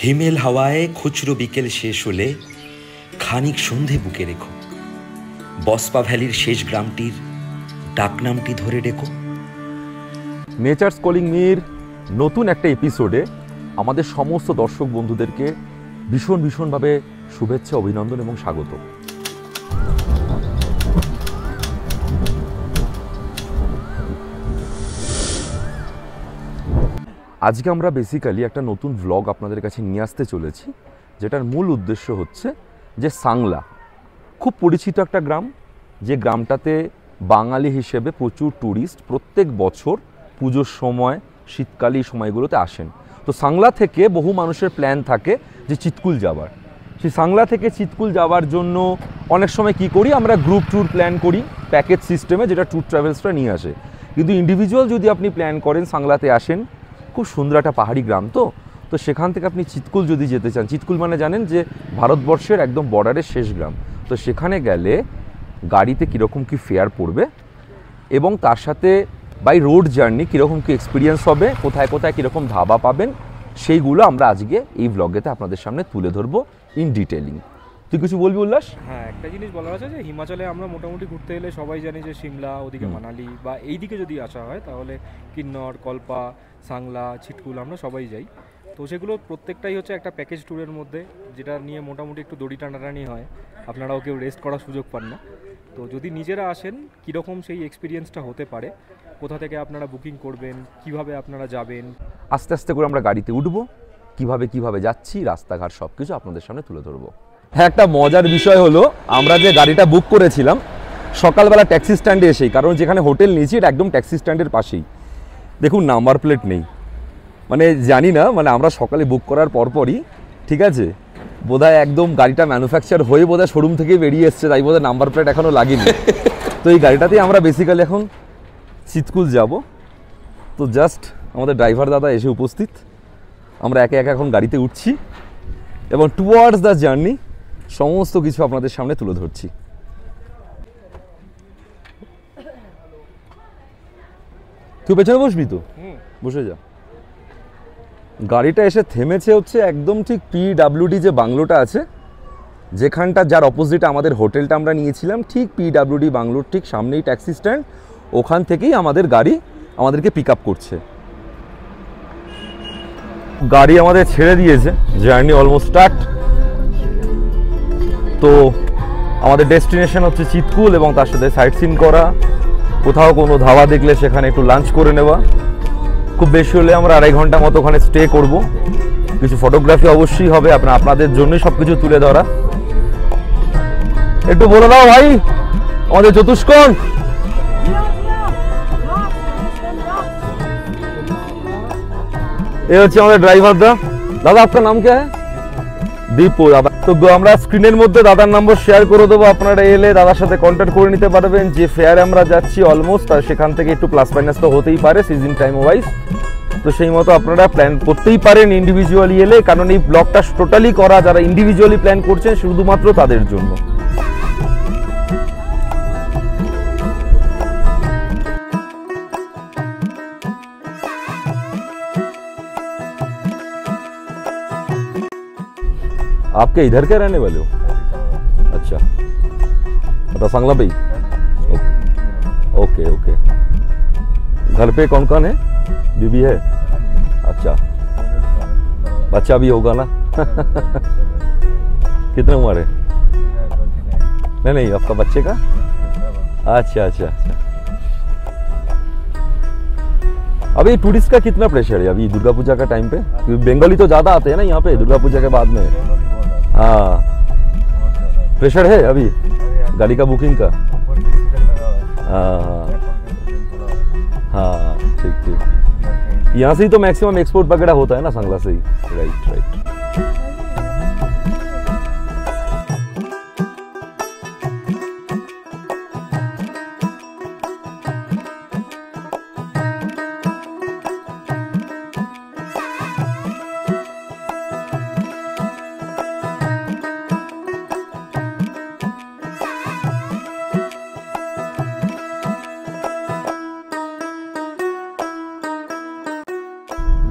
হিমেল হাওয়ায় খুচরো বিকেল শেষ হলে খানিক সন্ধে বুকে রেখো, বসপা ভ্যালির শেষ গ্রামটির ডাকনামটি ধরে রেখো। নেচার্স কলিং মির নতুন একটা এপিসোডে আমাদের সমস্ত দর্শক বন্ধুদেরকে ভীষণভাবে শুভেচ্ছা, অভিনন্দন এবং স্বাগত। আজকে আমরা বেসিক্যালি একটা নতুন ভ্লগ আপনাদের কাছে নিয়ে আসতে চলেছি, যেটার মূল উদ্দেশ্য হচ্ছে যে সাংলা খুব পরিচিত একটা গ্রাম, যে গ্রামটাতে বাঙালি হিসেবে প্রচুর ট্যুরিস্ট প্রত্যেক বছর পুজোর সময়, শীতকালীন সময়গুলোতে আসেন। তো সাংলা থেকে বহু মানুষের প্ল্যান থাকে যে চিৎকুল যাওয়ার। সেই সাংলা থেকে চিৎকুল যাওয়ার জন্য অনেক সময় কি করি, আমরা গ্রুপ ট্যুর প্ল্যান করি প্যাকেজ সিস্টেমে, যেটা ট্যুর ট্রাভেলসরা নিয়ে আসে। কিন্তু ইন্ডিভিজুয়াল যদি আপনি প্ল্যান করেন, সাংলাতে আসেন, খুব সুন্দর একটা পাহাড়ি গ্রাম, তো সেখান থেকে আপনি চিৎকুল যদি যেতে চান, চিৎকুল মানে জানেন যে ভারতবর্ষের একদম বর্ডারের শেষ গ্রাম, তো সেখানে গেলে গাড়িতে কীরকম কী ফেয়ার পড়বে এবং তার সাথে বাই রোড জার্নি কীরকম কী এক্সপিরিয়েন্স হবে, কোথায় কোথায় কীরকম ধাবা পাবেন, সেইগুলো আমরা আজকে এই ব্লগেতে আপনাদের সামনে তুলে ধরবো ইন ডিটেলিং। তুই কিছু বলবি উল্লাস? হ্যাঁ, একটা জিনিস বলার আছে যে হিমাচলে আমরা মোটামুটি ঘুরতে এলে সবাই জানি যে সিমলা, ওদিকে মানালি বা এই দিকে যদি আসা হয় তাহলে কিন্নর, কল্পা, সাংলা, চিৎকুল আমরা সবাই যাই। তো সেগুলো প্রত্যেকটাই হচ্ছে একটা প্যাকেজ ট্যুরের মধ্যে, যেটা নিয়ে মোটামুটি একটু দড়ি টানাটানি হয়, আপনারাও কেউ রেস্ট করার সুযোগ পান না। তো যদি নিজেরা আসেন, কীরকম সেই এক্সপিরিয়েন্সটা হতে পারে, কোথা থেকে আপনারা বুকিং করবেন, কিভাবে আপনারা যাবেন, আস্তে আস্তে করে আমরা গাড়িতে উঠবো, কিভাবে যাচ্ছি, রাস্তাঘাট সব কিছু আপনাদের সামনে তুলে ধরবো। হ্যাঁ, একটা মজার বিষয় হলো, আমরা যে গাড়িটা বুক করেছিলাম সকালবেলা ট্যাক্সি স্ট্যান্ডে এসেই, কারণ যেখানে হোটেল নিয়েছি এটা একদম ট্যাক্সি স্ট্যান্ডের পাশেই, দেখুন নাম্বার প্লেট নেই। মানে জানি না, মানে আমরা সকালে বুক করার পরপরই, ঠিক আছে, বোধহয় একদম গাড়িটা ম্যানুফ্যাকচার হয়ে বোধহয় শোরুম থেকে বেরিয়ে এসছে, তাই বোধহয় নাম্বার প্লেট এখনও লাগেনি। তো এই গাড়িটাতেই আমরা বেসিক্যালি এখন চিৎকুল যাব। তো জাস্ট আমাদের ড্রাইভার দাদা এসে উপস্থিত, আমরা একে একে এখন গাড়িতে উঠছি এবং টুয়ার্ডস দ্য জার্নি সমস্ত কিছু আপনাদের সামনে তুলে ধরছি। তুই পেছনে বসবি তো? বসে যা। গাড়িটা এসে থেমেছে হচ্ছে একদম ঠিক পিডব্লিউডি যে বাংলোটা আছে, যেখানটা, যার অপোজিটে আমাদের হোটেলটা আমরা নিয়েছিলাম, ঠিক পিডব্লিউডি বাংলোর ঠিক সামনেই ট্যাক্সি স্ট্যান্ড, ওখান থেকেই আমাদের গাড়ি আমাদেরকে পিক আপ করছে। গাড়ি আমাদের ছেড়ে দিয়েছে, জার্নি অলমোস্ট স্টার্ট। তো আমাদের ডেস্টিনেশন হচ্ছে চিৎকুল এবং তার সাথে সাইট সিন করা, কোথাও কোনো ধাবা দেখলে সেখানে একটু লাঞ্চ করে নেওয়া, খুব বেশি হলে আমরা 2.5 ঘন্টা মতো ওখানে স্টে করব। কিছু ফটোগ্রাফি অবশ্যই হবে, আপনাদের জন্যই সব কিছু তুলে ধরা। একটু বলে দাও ভাই আমাদের চতুষ্কোণ। ये হচ্ছে আমাদের ড্রাইভার দাদা। আপনার নাম কি? দীপু দাদা। তো আমরা স্ক্রিনের মধ্যে দাদার নাম্বার শেয়ার করে দেবো, আপনারা এলে দাদার সাথে কন্ট্যাক্ট করে নিতে পারবেন। যে ফেয়ারে আমরা যাচ্ছি অলমোস্ট, আর সেখান থেকে একটু প্লাস মাইনাস তো হতেই পারে সিজন টাইম ওয়াইজ, তো সেই মতো আপনারা প্ল্যান করতেই পারেন ইন্ডিভিজুয়ালি এলে, কারণ এই ব্লগটা টোটালি করা যারা ইন্ডিভিজুয়ালি প্ল্যান করছেন শুধুমাত্র তাদের জন্য। आपके इधर के रहने वाले हो? अच्छा, बता सांगला भाई। Okay okay. घर पे कौन कौन है? बीबी है? अच्छा, बच्चा भी होगा ना? कितने उम्र है? नहीं आपका बच्चे का? अच्छा अच्छा अच्छा। अभी टूरिस्ट का कितना प्रेशर है अभी दुर्गा पूजा का टाइम पे? बंगाली तो ज्यादा आते हैं ना यहाँ पे दुर्गा पूजा के बाद में। हाँ, प्रेशर है अभी गाड़ी का बुकिंग का? हाँ हाँ, ठीक ठीक। यहाँ से ही तो मैक्सिमम एक्सपोर्ट वगैरह होता है ना, सांगला से ही। Right right.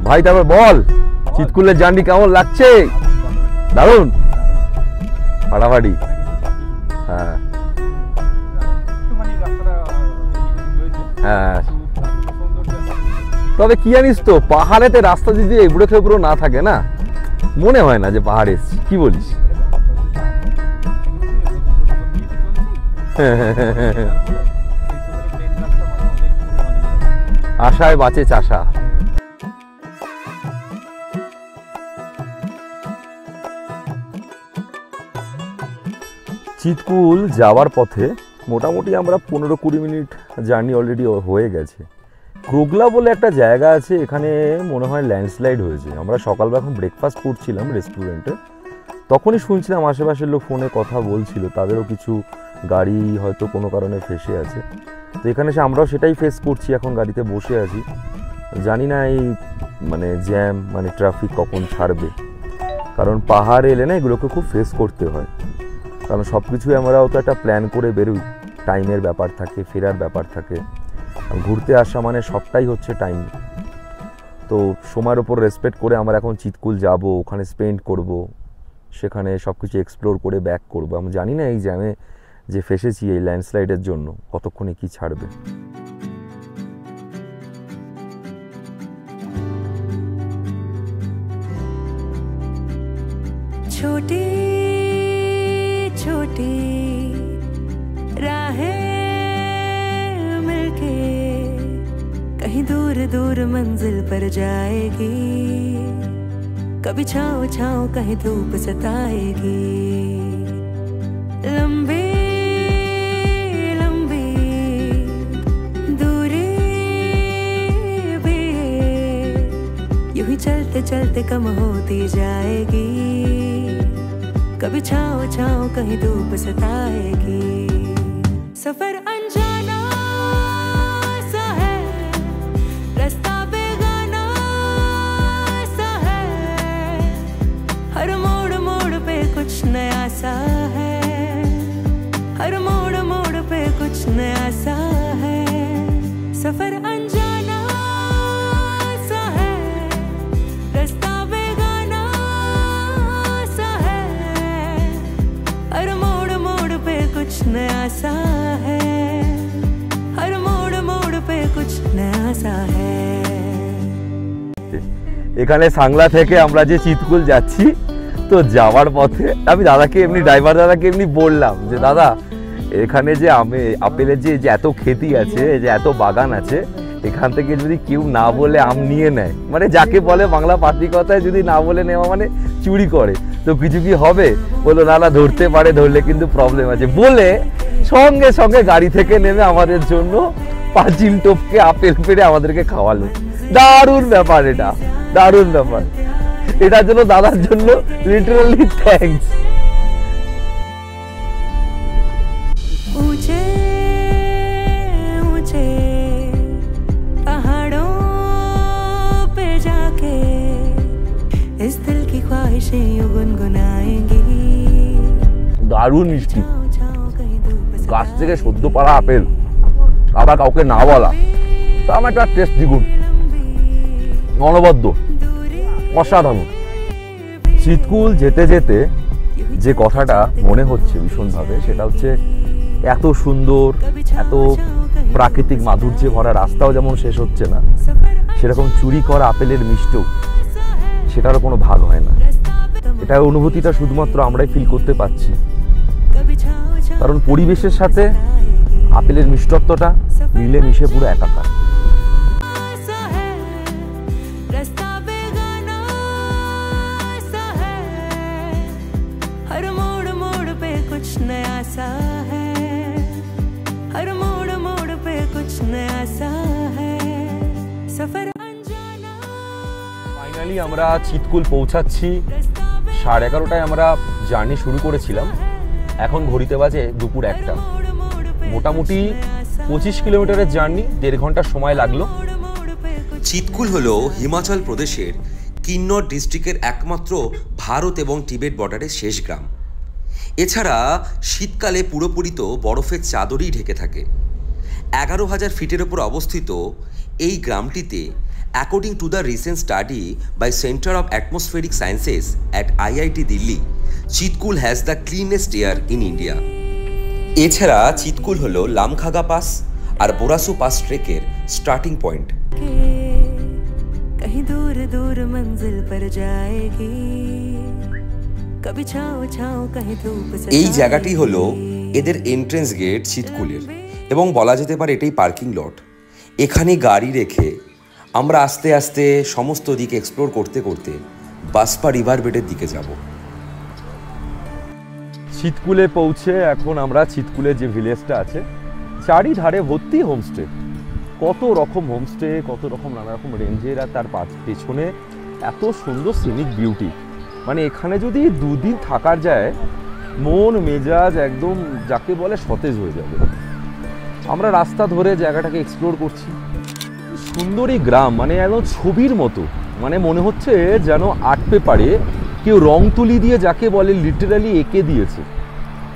ভাই তারপর বল। চিৎকুলের জার্নি কেমন লাগছে? দারুণ, ফাটাফাটি। হ্যাঁ হ্যাঁ, তবে কি জানিস তো, পাহাড়েতে রাস্তা যদি এবড়ো খেবড়ো না থাকে না, মনে হয় না যে পাহাড়ে এসেছি। কি বলিস? আশায় বাঁচে চাষা। চিৎকুল যাওয়ার পথে মোটামুটি আমরা 15-20 মিনিট জার্নি অলরেডি হয়ে গেছে। ক্রোগলা বলে একটা জায়গা আছে, এখানে মনে হয় ল্যান্ডস্লাইড হয়েছে। আমরা সকালবেলা এখন ব্রেকফাস্ট করছিলাম রেস্টুরেন্টে, তখনই শুনছিলাম আশেপাশের লোক ফোনে কথা বলছিল, তাদেরও কিছু গাড়ি হয়তো কোনো কারণে ফেসে আছে। তো এখানে এসে আমরাও সেটাই ফেস করছি, এখন গাড়িতে বসে আছি, জানি না এই মানে জ্যাম মানে ট্রাফিক কখন ছাড়বে। কারণ পাহাড়ে এলে না এগুলোকে খুব ফেস করতে হয়, কারণ সব কিছুই আমরাও তো একটা প্ল্যান করে বেরোই, টাইমের ব্যাপার থাকে, ফেরার ব্যাপার থাকে। ঘুরতে আসা মানে সবটাই হচ্ছে টাইম। তো সময়ের ওপর রেসপেক্ট করে আমরা এখন চিৎকুল যাব, ওখানে স্পেন্ড করব, সেখানে সব কিছু এক্সপ্লোর করে ব্যাক করব। আমি জানি না এই জ্যামে যে ফেসেছি এই ল্যান্ডস্লাইডের জন্য কতক্ষণে কি ছাড়বে। छोटी छोटी राहें मिलके कहीं दूर दूर मंजिल पर जाएगी, कभी छाँव छाँव कहीं धूप सताएगी। लंबी लंबी दूरी भी यूं ही चलते चलते कम होती जाएगी, कभी छाँव छाँव कहीं धूप सताएगी। सफर अनजाना सा है, रास्ता बेगाना सा है, हर मोड़ मोड़ पे कुछ नया सा है, हर मोड़ मोड़ पे कुछ नया सा है। सफर अनजाना सा है, रास्ता बेगाना सा है, हर मोड़ मोड़ पे कुछ नया सा है, हर मोड़ मोड़ पे कुछ नया सा है। এখানে সাংলা থেকে আমরা যে চিৎকুল যাচ্ছি, তো যাওয়ার পথে আমি দাদাকে এমনি ড্রাইভার দাদাকে এমনি বললাম যে দাদা এখানে যে আপেলের যে এত খেতি আছে, যে এত বাগান আছে, এখান থেকে যদি কেউ না বলে আম নিয়ে নেয়, মানে যাকে বলে বাংলা পাতি কথায় যদি না বলে নেওয়া মানে চুরি করে, তো কিছু কি হবে? বললো না না ধরতে পারে, ধরলে কিন্তু প্রবলেম আছে, বলে সঙ্গে সঙ্গে গাড়ি থেকে নেমে আমাদের জন্য পাঁচিল টপকে আপেল পেড়ে আমাদেরকে খাওয়ালো। দারুণ ব্যাপার, এটা দারুণ ব্যাপার। এটার জন্য দাদার জন্য লিটারালি থ্যাঙ্কস। ऊंचे ऊंचे पहाड़ों पे जाके इस दिल की ख्वाहिशें यूं गुनगुनाएंगी। দারুণ মিষ্টি, छाँव छाँव कहीं धूप গাছ থেকে সদ্য পাড়া আপেল, আবার কাউকে না বলা, তার একটা টেস্ট দ্বিগুণ, অনবদ্য, অসাধারণ। চিৎকুল যেতে যেতে যে কথাটা মনে হচ্ছে ভীষণভাবে, সেটা হচ্ছে এত সুন্দর, এত প্রাকৃতিক মাধুর্যে ভরা রাস্তাও যেমন শেষ হচ্ছে না, সেরকম চুরি করা আপেলের মিষ্টিও সেটারও কোনো ভাগ হয় না। এটা অনুভূতিটা শুধুমাত্র আমরাই ফিল করতে পারছি, কারণ পরিবেশের সাথে আপেলের মিষ্টত্বটা মিলে মিশে পুরো একাকার। सा है, रास्ता बेगाना सा है, हर मोड़ मोड़ पे कुछ नया सा है, हर मोड़ मोड़ पे कुछ नया सा है। सफर अनजाना ফাইনালি আমরা চিৎকুল পৌঁছাচ্ছি। 11:30টায় আমরা জার্নি শুরু করেছিলাম, এখন ঘড়িতে বাজে দুপুর 1টা। মোটামুটি 25 কিলোমিটারের জার্নি, 1.5 ঘন্টা সময় লাগলো। চিৎকুল হলো হিমাচল প্রদেশের কিন্নর ডিস্ট্রিক্টের একমাত্র ভারত এবং টিবেট বর্ডারের শেষ গ্রাম। এছাড়া শীতকালে পুরোপুরি তো বরফের চাদরই ঢেকে থাকে। 11,000 ফিটের ওপর অবস্থিত এই গ্রামটিতে According to the recent study by Center of Atmospheric Sciences at IIT Delhi, Chitkul has the cleanest air in India. এছাড়া চিতকুল হলো লামখাগা পাস আর বোরাসু পাস ট্রেকের স্টার্টিং পয়েন্ট। कहीं दूर दूर मंजिल पर जाएगी, कभी छाँव छाँव कहीं धूप से। এই জায়গাটি হলো এদের এন্ট্রেন্স গেট চিতকুলের, এবং বলা যেতে পারে এটাই পার্কিং লট। এখানে গাড়ি রেখে আমরা আস্তে আস্তে সমস্ত দিক এক্সপ্লোর করতে করতে বাসপা রিভার বেডের দিকে যাব। চিতকুলে পৌঁছে এখন আমরা চিতকুলের যে ভিলেজটা আছে চারিধারে ভর্তি হোমস্টে, কত রকম হোমস্টে, কত রকম নানা রকম রেঞ্জের, আর তার পেছনে এত সুন্দর সিনিক বিউটি। মানে এখানে যদি দুদিন থাকার যায় মন মেজাজ একদম যাকে বলে সতেজ হয়ে যাবে। আমরা রাস্তা ধরে জায়গাটাকে এক্সপ্লোর করছি। সুন্দরী গ্রাম, মানে একদম ছবির মতো, মানে মনে হচ্ছে যেন আর্ট পেপারে কেউ রং তুলি দিয়ে যাকে বলে লিটারালি এঁকে দিয়েছে।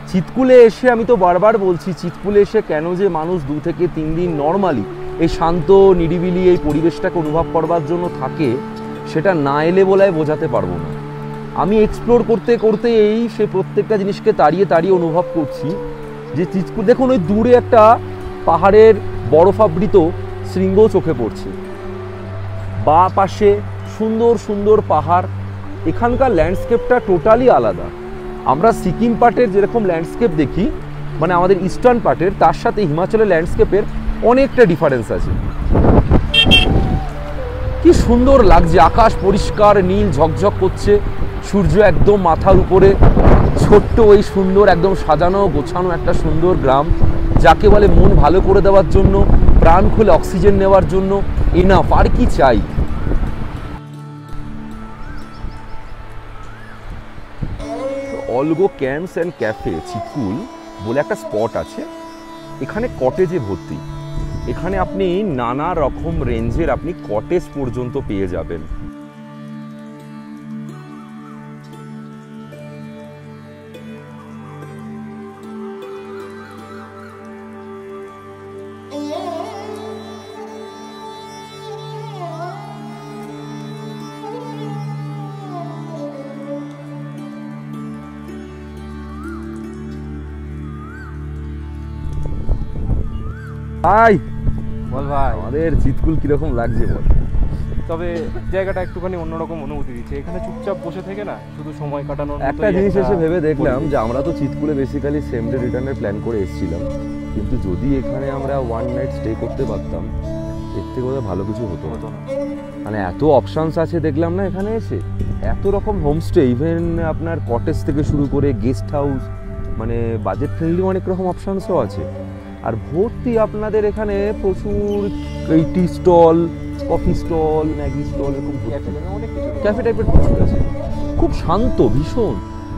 চিতকুলে এসে আমি তো বারবার বলছি, চিতকুলে এসে কেন যে মানুষ 2 থেকে 3 দিন নর্মালি এই শান্ত নিরিবিলি এই পরিবেশটাকে অনুভব করবার জন্য থাকে, সেটা না এলে বলে বোঝাতে পারবো না। আমি এক্সপ্লোর করতে করতে সে প্রত্যেকটা জিনিসকে তাড়িয়ে তাড়িয়ে অনুভব করছি যে চিতকুল, দেখুন ওই দূরে একটা পাহাড়ের বরফাবৃত শৃঙ্গ চোখে পড়ছে, বা পাশে সুন্দর সুন্দর পাহাড়। এখানকার ল্যান্ডস্কেপটা টোটালি আলাদা। আমরা সিকিম পার্টের যেরকম ল্যান্ডস্কেপ দেখি, মানে আমাদের ইস্টার্ন পার্টের, তার সাথে হিমাচলের ল্যান্ডস্কেপের অনেকটা ডিফারেন্স আছে। কি সুন্দর লাগছে, আকাশ পরিষ্কার নীল ঝকঝক করছে, সূর্য একদম মাথার উপরে, ছোট্ট ওই সুন্দর একদম সাজানো গোছানো একটা সুন্দর গ্রাম, যাকে বলে মন ভালো করে দেওয়ার জন্য, প্রাণ খুলে অক্সিজেন নেওয়ার জন্য এনাফ। আর কি চাই? অলগো ক্যাম্পস অ্যান্ড ক্যাফে চিতকুল বলে একটা স্পট আছে, এখানে কটেজে ভর্তি। এখানে আপনি নানা রকম রেঞ্জের আপনি কটেজ পর্যন্ত পেয়ে যাবেন। হাই বল ভাই, আমাদের চিতকুল কিরকম লাগছে বল? তবে জায়গাটা একটুখানি অন্যরকম অনুভূতি দিচ্ছে। এখানে চুপচাপ বসে থেকে না শুধু সময় কাটানোর একটা জিনিস এসে ভেবে দেখলাম যে আমরা তো চিতকুলে বেসিক্যালি সেম ডে রিটার্নের প্ল্যান করে এসেছিলাম, কিন্তু যদি এখানে আমরা 1 নাইট স্টে করতে পারতাম এর থেকে বোধহয় ভালো কিছু হতো না। মানে এত অপশানস আছে দেখলাম না এখানে এসে, এত রকম হোমস্টে, ইভেন আপনার কটেজ থেকে শুরু করে গেস্ট হাউস, মানে বাজেট ফ্রেন্ডলি অনেক রকম অপশানসও আছে। আর ভর্তি আপনাদের এখানে প্রচুর এই টি stall, coffee stall, Maggi stall, এরকম অনেক ক্যাফে টাইপের প্রচুর আছে। খুব শান্ত, ভীষণ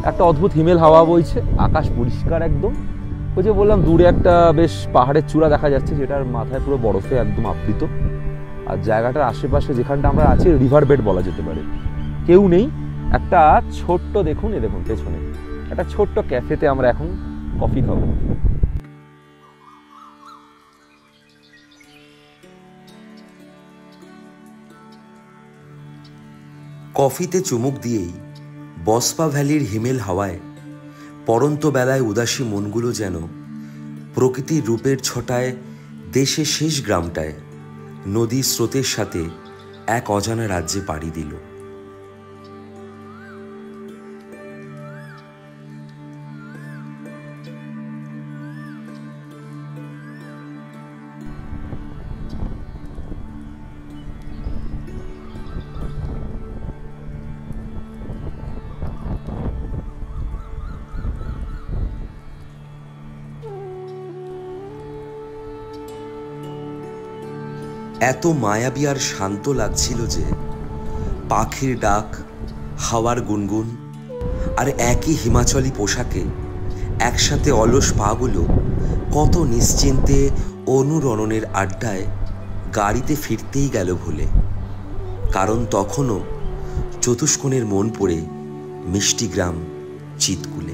একটা অদ্ভুত হিমেল হাওয়া বইছে, আকাশ পরিষ্কার একদম। ওই যে বললাম দূরে একটা বেশ পাহাড়ের চূড়া দেখা যাচ্ছে, যেটার মাথায় পুরো বরফে একদম আবৃত। আর জায়গাটার আশেপাশে যেখানটা আমরা আছি রিভার বেড বলা যেতে পারে, কেউ নেই। একটা ছোট্ট দেখুন, এ দেখুন পেছনে একটা ছোট্ট ক্যাফেতে আমরা এখন কফি খাবো। কফিতে চুমুক দিয়েই বসপা ভ্যালির হিমেল হাওয়ায় পরন্ত বেলায় উদাসী মনগুলো যেন প্রকৃতির রূপের ছটায় দেশের শেষ গ্রামটায় নদীর স্রোতের সাথে এক অজানা রাজ্যে পাড়ি দিল। এত মায়াবী আর শান্ত লাগছিল যে পাখির ডাক, হাওয়ার গুনগুন আর একই হিমাচলি পোশাকে একসাথে অলস পাগুলো কত নিশ্চিন্তে অনুরণনের আড্ডায় গাড়িতে ফিরতেই গেল ভুলে। কারণ তখনও চতুষ্কোণের মন পড়ে মিষ্টি গ্রাম চিতকুলে।